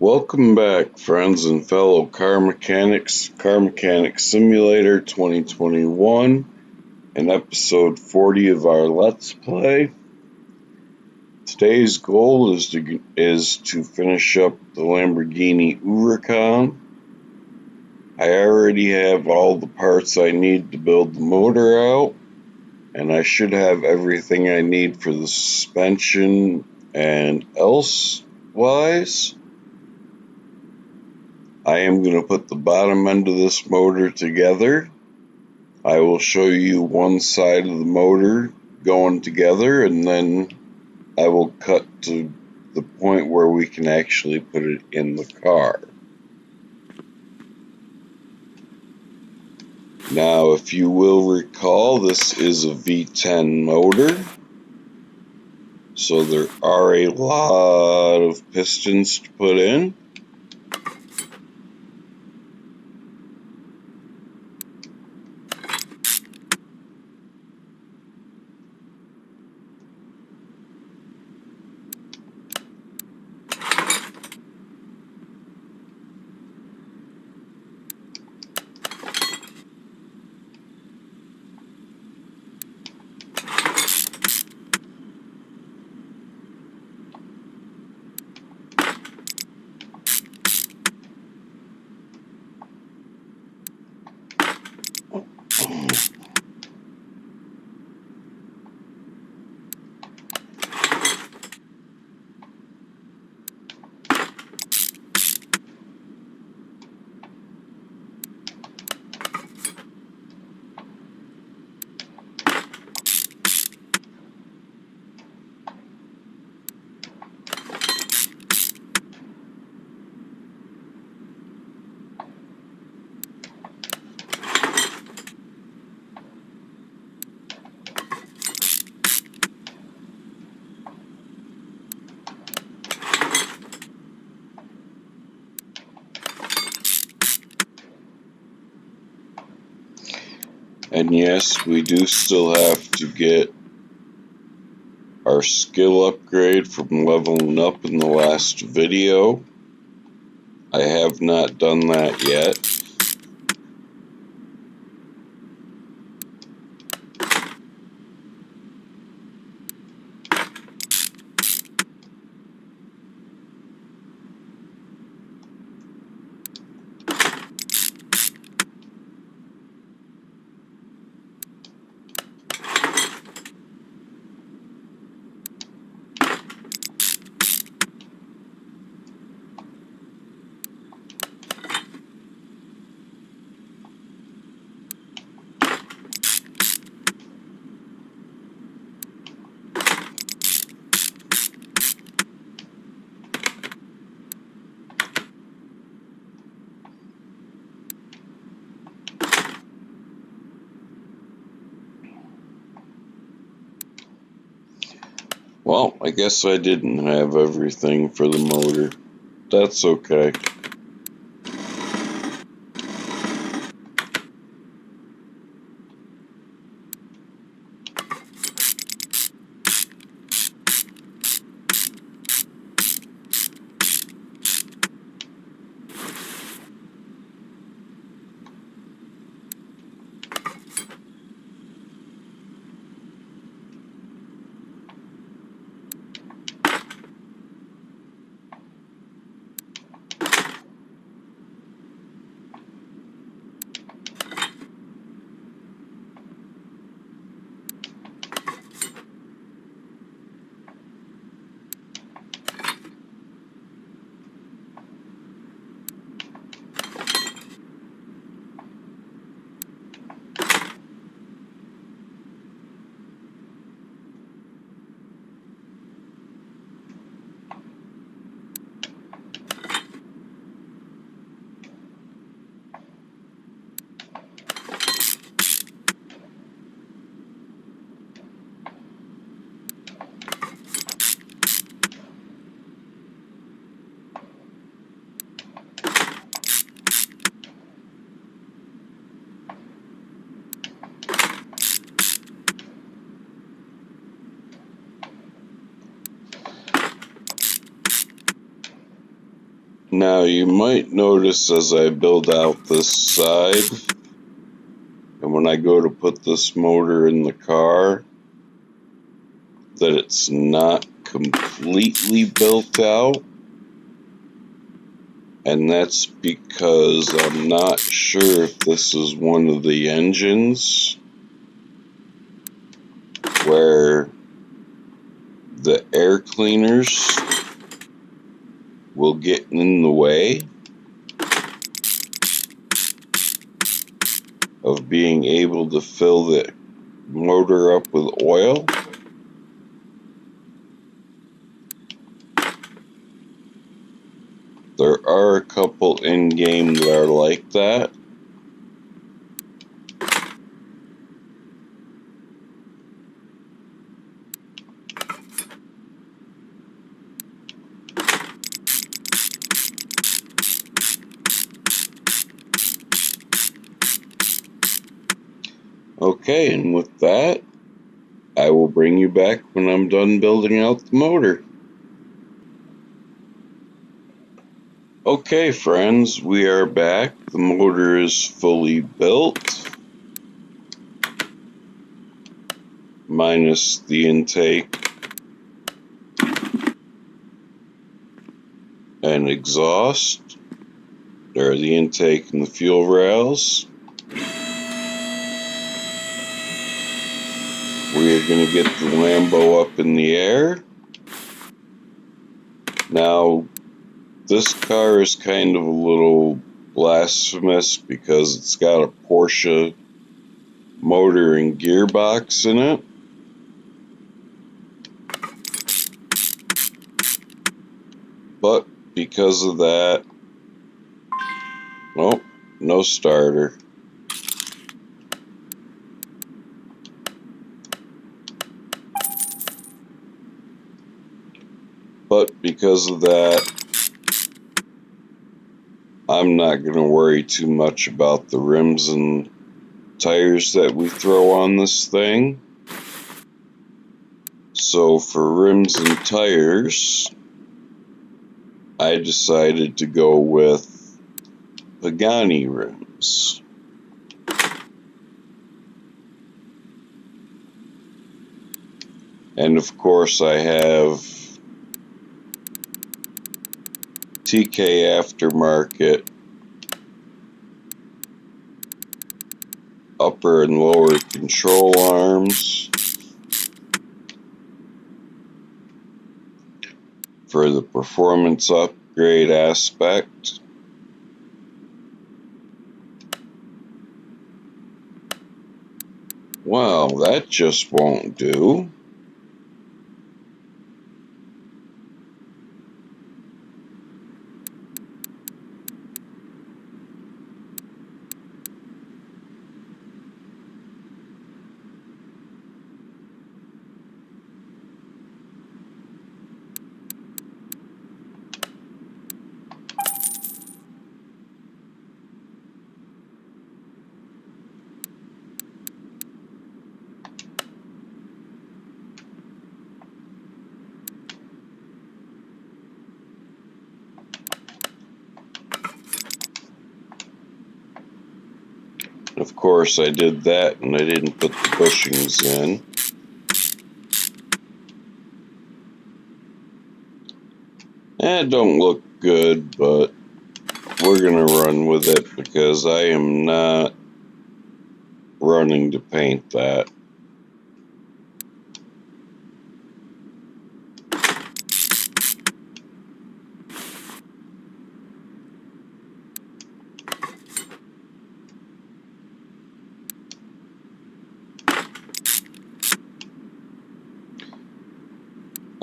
Welcome back, friends and fellow car mechanics. Car Mechanic Simulator 2021 and episode 40 of our Let's Play. Today's goal is to finish up the Lamborghini Huracan. I already have all the parts I need to build the motor out, and I should have everything I need for the suspension and elsewise. I am going to put the bottom end of this motor together. I will show you one side of the motor going together, and then I will cut to the point where we can actually put it in the car. Now, if you will recall, this is a V10 motor, so there are a lot of pistons to put in. And yes, we do still have to get our skill upgrade from leveling up in the last video. I have not done that yet. Well, I guess I didn't have everything for the motor. That's okay. Now you might notice as I build out this side, and when I go to put this motor in the car, that it's not completely built out. And that's because I'm not sure if this is one of the engines where the air cleaners will get in the way of being able to fill the motor up with oil. There are a couple in-game that are like that. Okay, and with that, I will bring you back when I'm done building out the motor. Okay, friends, we are back. The motor is fully built, minus the intake and exhaust. There are the intake and the fuel rails. We are going to get the Lambo up in the air. Now, this car is kind of a little blasphemous because it's got a Porsche motor and gearbox in it. But because of that, oh, no starter. But because of that, I'm not going to worry too much about the rims and tires that we throw on this thing. So for rims and tires, I decided to go with Pagani rims. And of course I have TK Aftermarket upper and lower control arms for the performance upgrade aspect. Well, that just won't do. Of course I did that and I didn't put the bushings in. It don't look good, but we're gonna run with it because I am not running to paint that.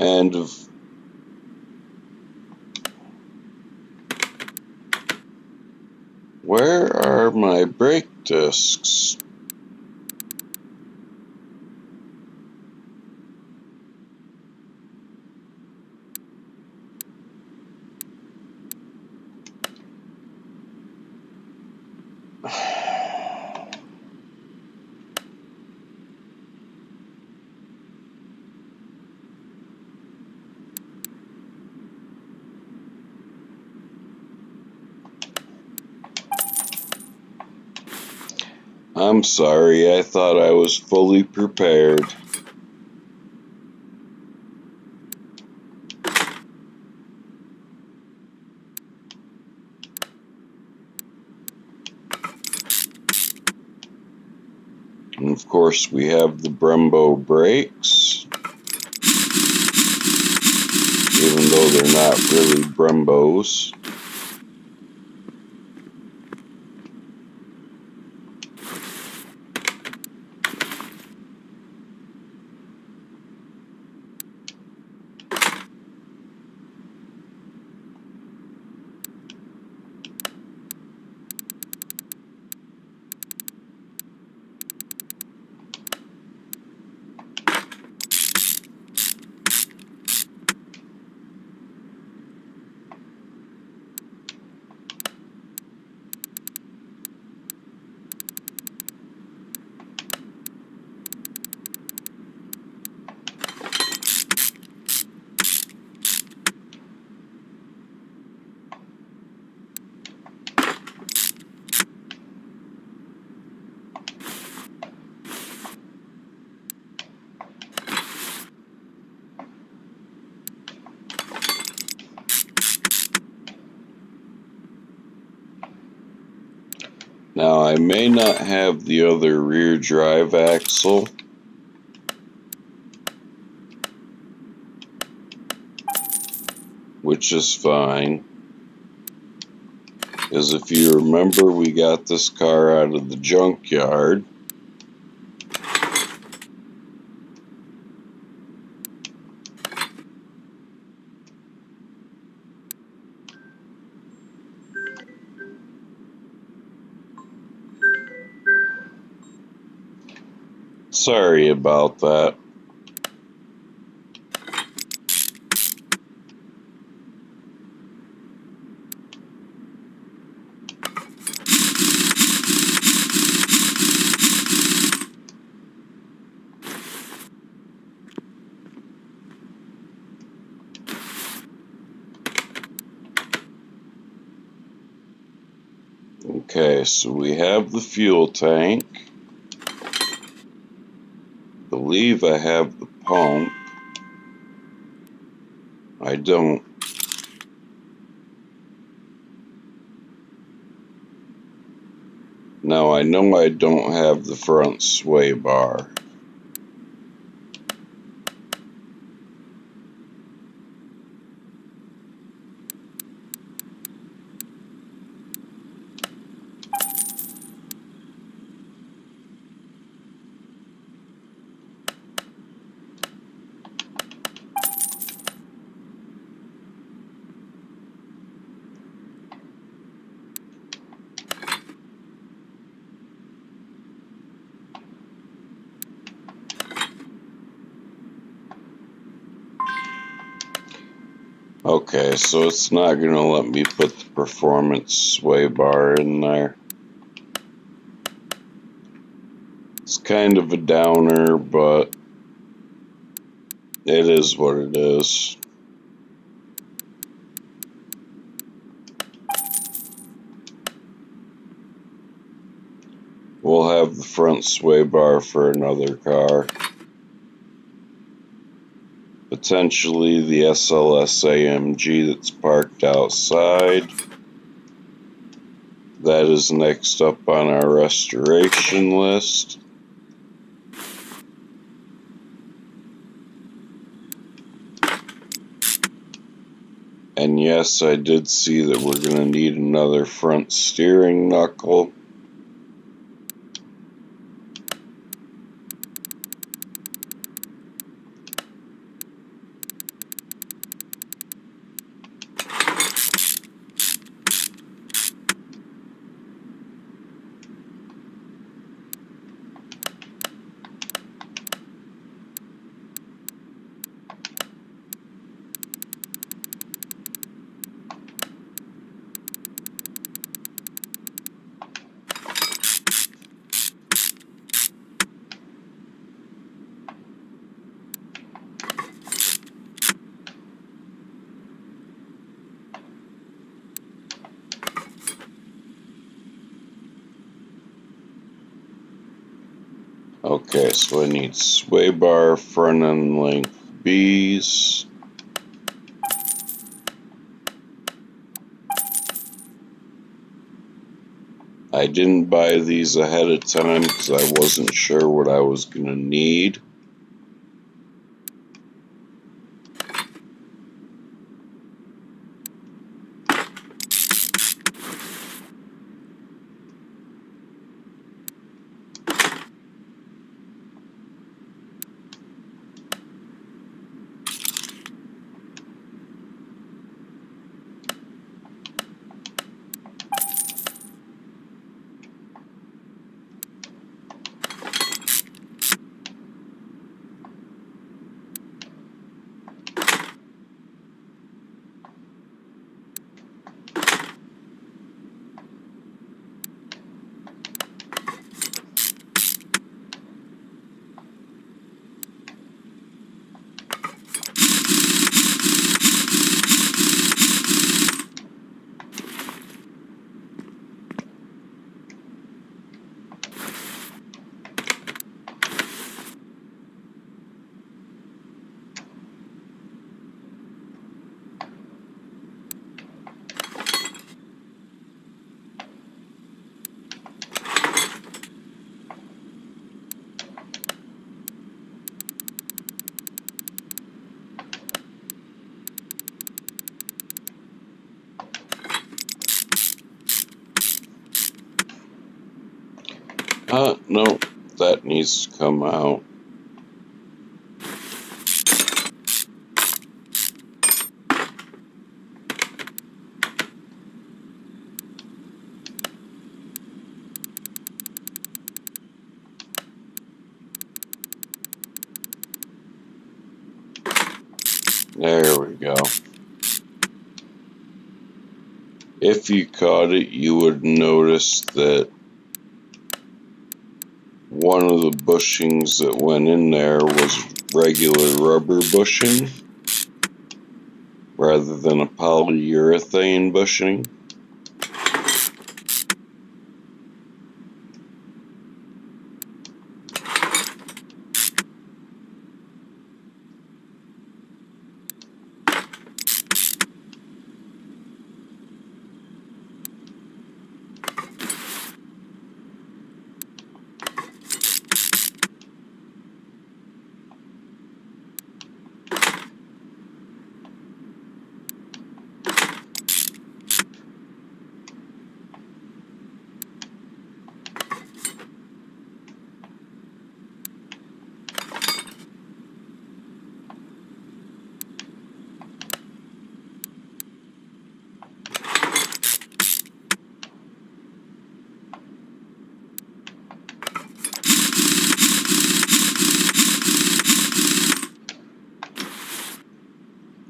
And where are my brake discs? I'm sorry, I thought I was fully prepared. And of course, we have the Brembo brakes, even though they're not really Brembos. Now, I may not have the other rear drive axle, which is fine, because if you remember, we got this car out of the junkyard. Sorry about that. Okay, so we have the fuel tank. I believe I have the pump. I don't. Now, I know I don't have the front sway bar. Okay, so it's not going to let me put the performance sway bar in there. It's kind of a downer, but it is what it is. We'll have the front sway bar for another car. Potentially the SLS AMG that's parked outside. That is next up on our restoration list. And yes, I did see that we're going to need another front steering knuckle. Okay, so I need sway bar, front end length Bs. I didn't buy these ahead of time because I wasn't sure what I was going to need. No, that needs to come out. There we go. If you caught it, you would notice that one of the bushings that went in there was regular rubber bushing rather than a polyurethane bushing.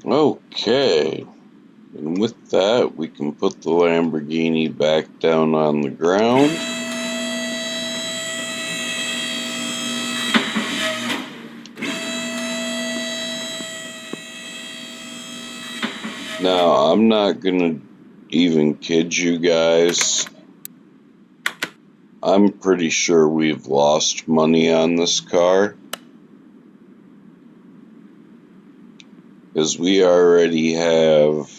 Okay, and with that, we can put the Lamborghini back down on the ground. Now, I'm not gonna even kid you guys. I'm pretty sure we've lost money on this car, because we already have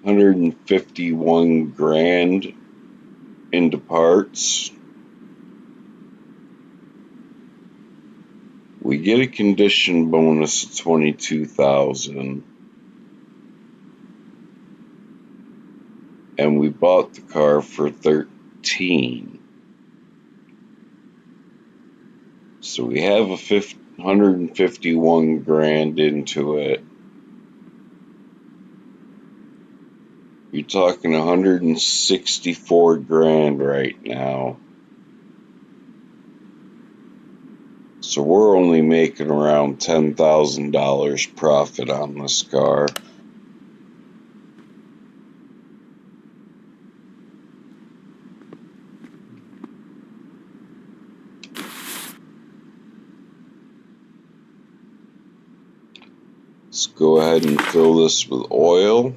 151 grand into parts. We get a condition bonus of 22,000, and we bought the car for 13. So we have 151 grand into it. You're talking 164 grand right now. So we're only making around $10,000 profit on this car. Let's go ahead and fill this with oil.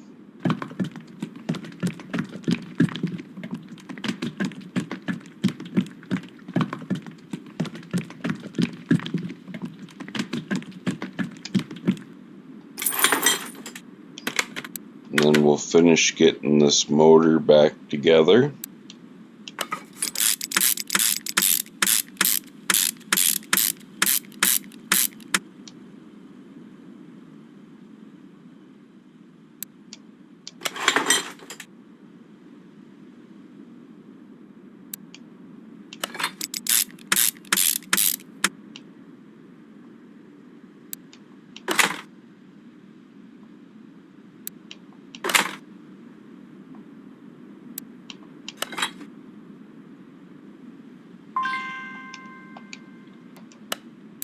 And then we'll finish getting this motor back together.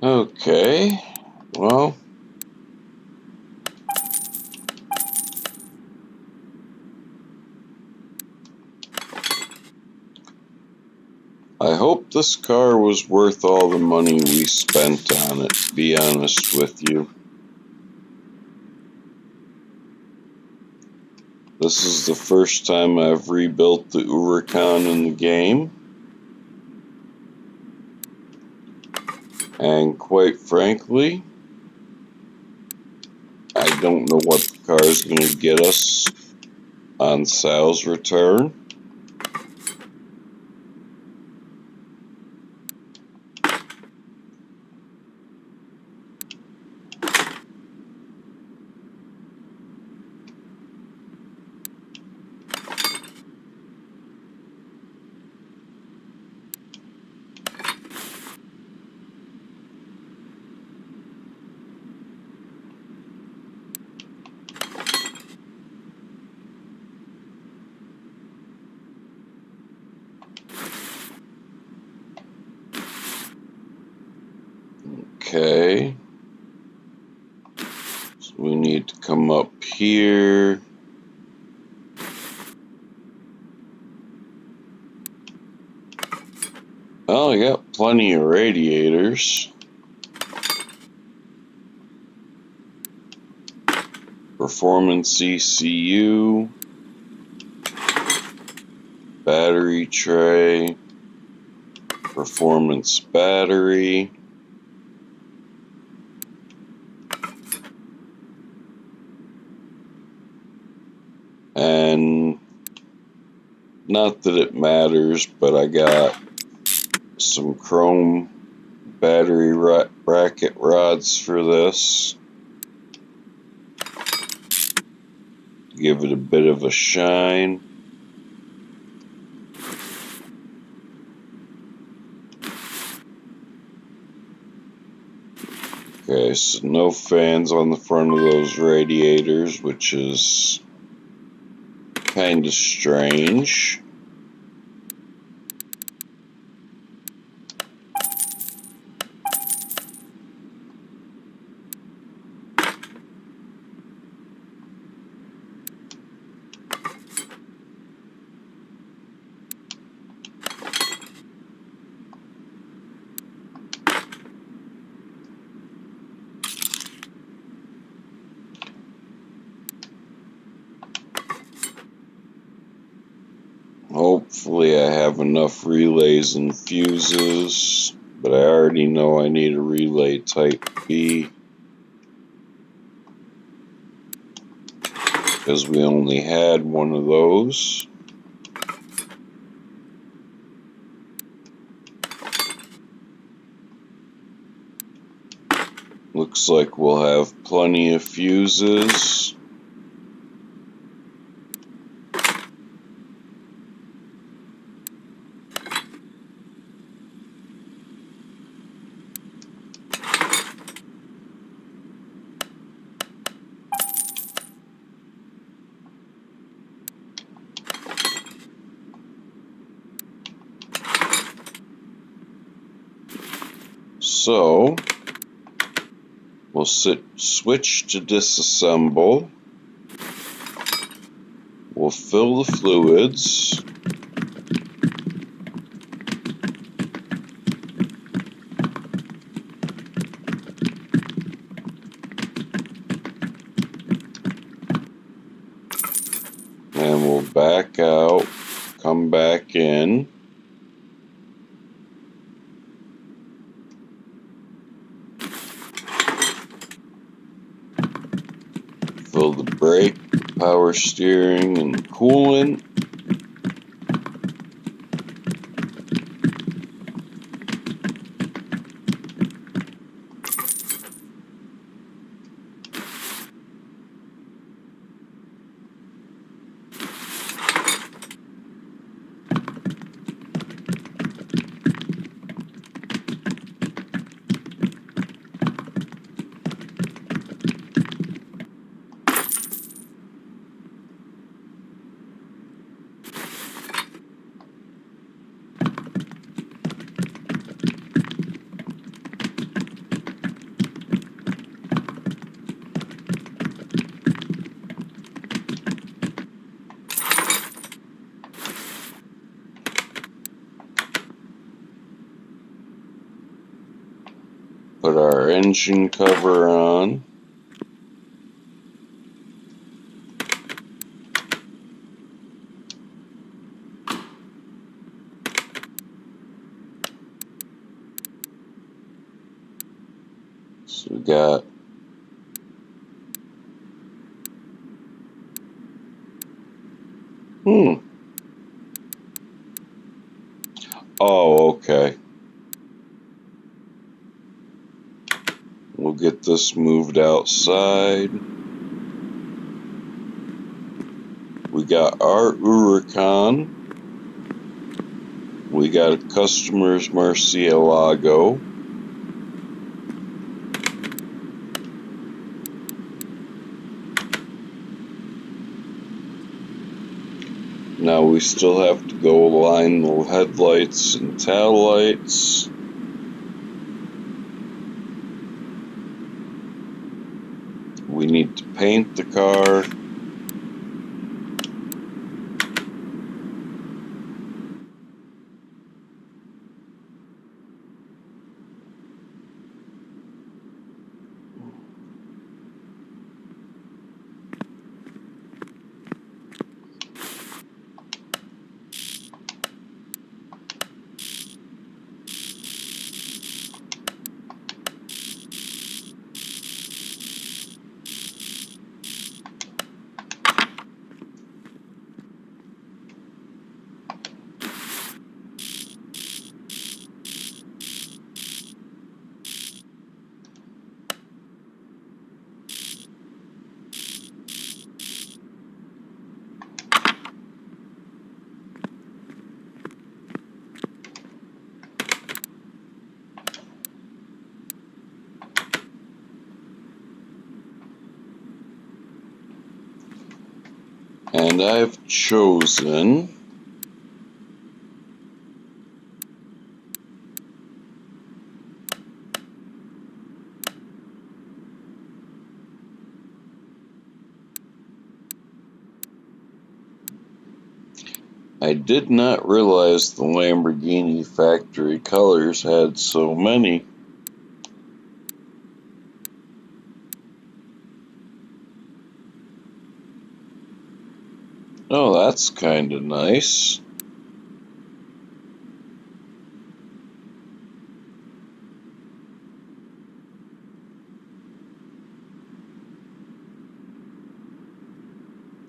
Okay, well, I hope this car was worth all the money we spent on it, to be honest with you. This is the first time I've rebuilt the Huracan in the game. And quite frankly, I don't know what the car is going to get us on sales return. Okay. So we need to come up here. Oh, I got plenty of radiators. Performance ECU. Battery tray. Performance battery. And not that it matters, but I got some chrome battery bracket rods for this. Give it a bit of a shine. Okay, so no fans on the front of those radiators, which is kind of strange. Hopefully I have enough relays and fuses, but I already know I need a relay type B because we only had one of those. Looks like we'll have plenty of fuses. So we'll switch to disassemble. We'll fill the fluids. And we'll back out, come back in. Fill the brake power steering and coolant. Put our engine cover on. So we got Oh, okay. We'll get this moved outside. We got our Huracan. We got a customer's Murcielago. Now we still have to go line the headlights and tail lights. We need to paint the car. And I've chosen I did not realize the Lamborghini factory colors had so many. Oh, that's kind of nice.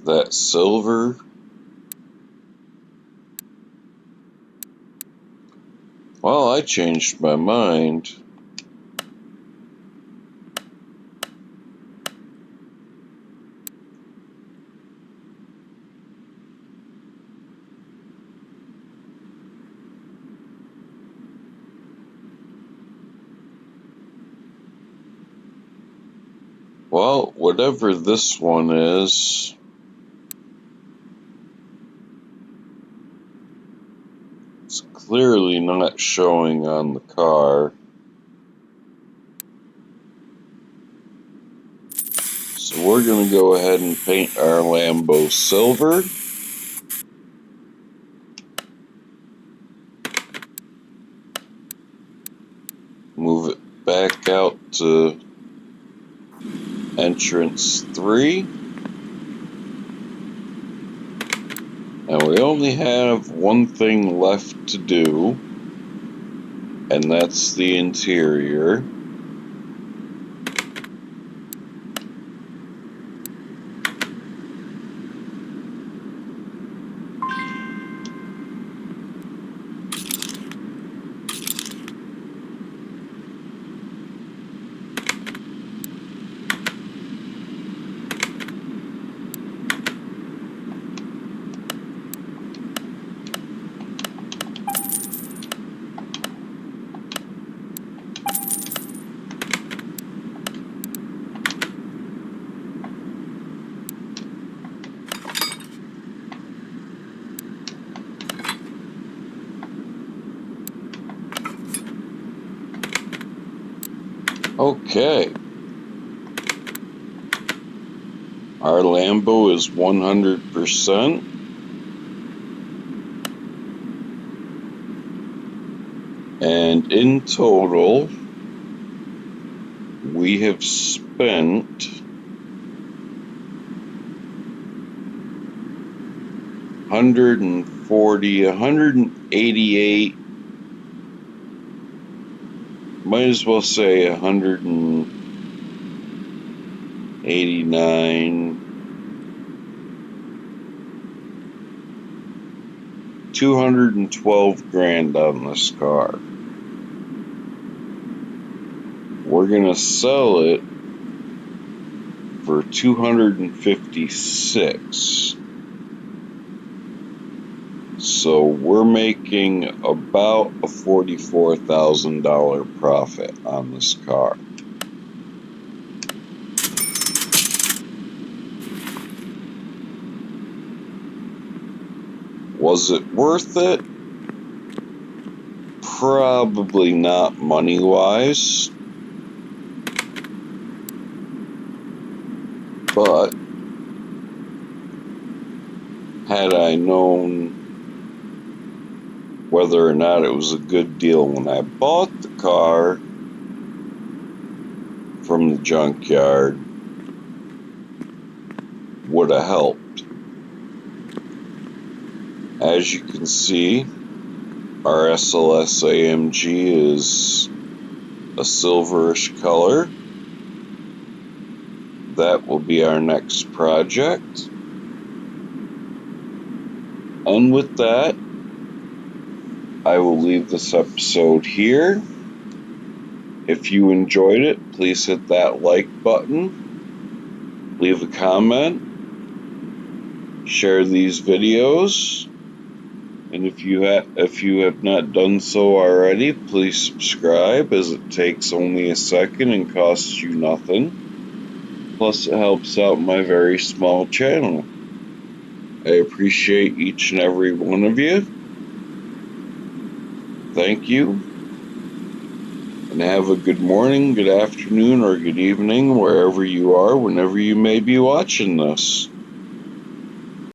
That silver. Well, I changed my mind. Well, whatever this one is, it's clearly not showing on the car. So we're going to go ahead and paint our Lambo silver. Move it back out to entrance 3. And we only have one thing left to do, and that's the interior. Okay. Our Lambo is 100%. And in total, we have spent $188, might as well say 189, 212 grand on this car. We're gonna sell it for 256. So we're making about a $44,000 profit on this car. Was it worth it? Probably not money-wise, but had I known whether or not it was a good deal when I bought the car from the junkyard, would have helped. As you can see, our SLS AMG is a silverish color. That will be our next project. And with that, I will leave this episode here. If you enjoyed it, please hit that like button, leave a comment, share these videos, and if you have not done so already, please subscribe, as it takes only a second and costs you nothing. Plus, it helps out my very small channel. I appreciate each and every one of you. Thank you, and have a good morning, good afternoon, or good evening, wherever you are, whenever you may be watching this.